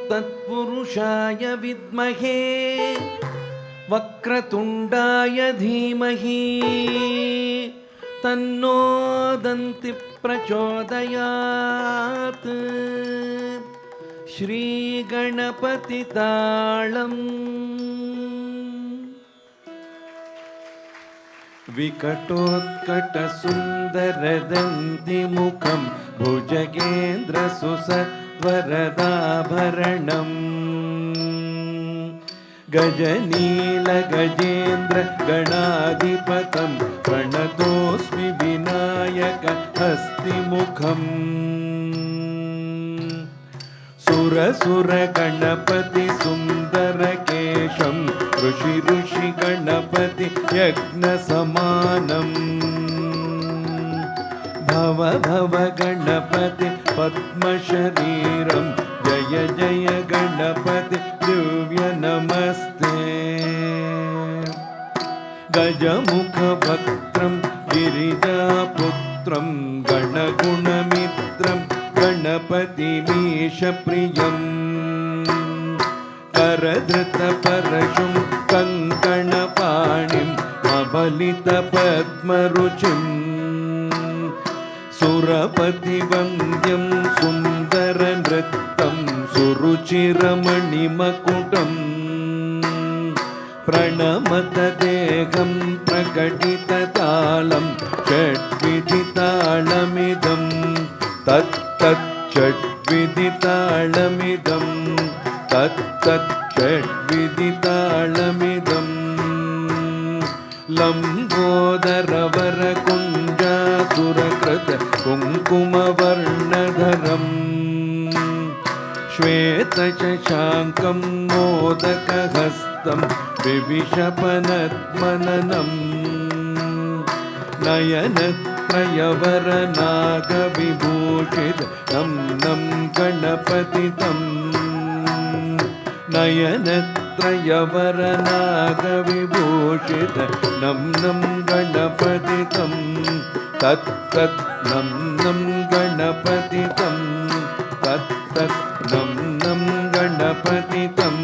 तत्पुरुषाय विद्महे वक्रतुण्डाय धीमहि तन्नो दन्ति प्रचोदयात्। श्रीगणपतिताळम् विकटोत्कटसुन्दरदन्तिमुखं भुजगेन्द्रसुसत्वरदाभरणम् गजनीलगजेन्द्र गणाधिपतं प्रणतोऽस्मि विनायकहस्तिमुखम् सुरसुरगणपति सुन्दरकेशं ऋषि गणपति यज्ञसमानम् भव गणपति पद्मशरीरं जय जय गणपति दिव्य नमस्ते। गजमुखभक्त्रं गिरिजापुत्रं गणगुणमित्रं गणपतिमीशप्रियम् करधृतपरशुं कङ्कणपाणिम् अबलितपद्मरुचिम् सुरपतिवन्द्यं सुन्दरनृत्तं सुरुचिरमणिमकुटम् प्रणमतदेहं प्रकटिततालं षड्विधितालमिदं षड्विधितालमिदं षड्विधितालमिदं लम्बोदरवरकुञ्जासुरकृत कुङ्कुमवर्णधरम् श्वेतशशाङ्कं मोदकहस्तं विविशपनद्मननम् नयनत्रयवरनागविभूषितं नं गणपतितं नयनत्रयवरनागविभूषितं नं गणपतितं तत्तत् नं गणपतितं तत्तत् नं गणपतितं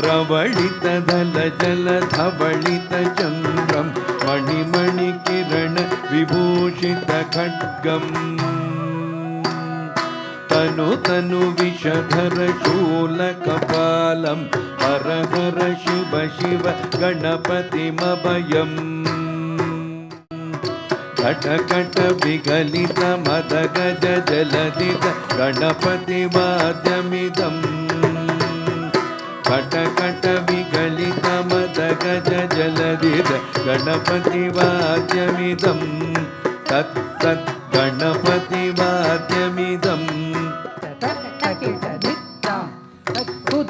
रवळितधलजलधवळितचन्द्रं मणिमणिकिरण विभूषितखड्गम् तनु विषधर शूलकपालं हर हर शिव शिव गणपतिमभयम् कटकट विगलित मदगज जलदित गणपतिवाद्यमिदम् कटकट विगलित मदगज जलदित गणपतिवाद्यमिदम् तत्तत् गणपतिवाद्यमिदम्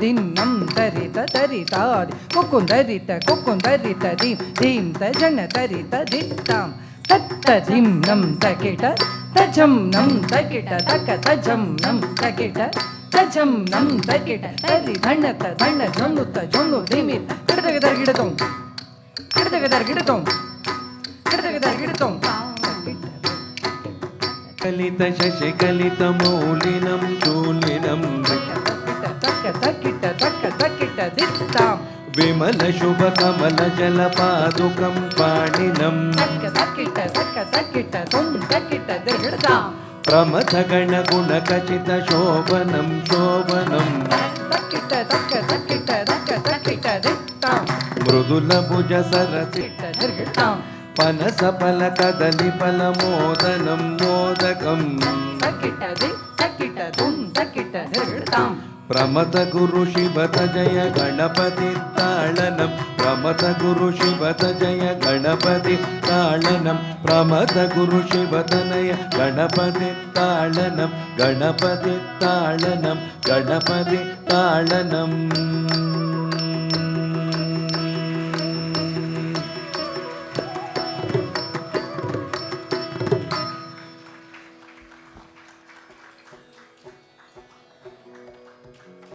दिन्नं तरित तरितादि कुकुन्दरित कुकुन्दरित दीं दीं तजन तरित दित्तां तत्तजिं नं तकिट तजं नं तकिट तक तजं नं तकिट तजं नं तकिट तरि धणत धण झुणुत झुणु धिमित किडतगदर गिडतों किडतगदर गिडतों किडतगदर गिडतों कलित शशिकलित मौलिनं चूलिनं तकिट तक तकिट दित्तां विमल शुभ कमल जल पादुकं पाणिनं तकिट तुं तकिट दिर्गडतां प्रमथ गण गुण कचित शोभनं शोभनं तकिट दित्तां मृदुल भुज सरसिट दिर्गडतां पनस फल कदली फल मोदनं मोदकम् तकिट तुं तकिट दिर्गडतां प्रमथ गुरु शिवत जय गणपति ताळनं प्रमथ गुरु शिवत जय गणपति ताळनं प्रमथ गुरु शिवतनय गणपति ताळनं गणपति ताळनं गणपति ताळनं।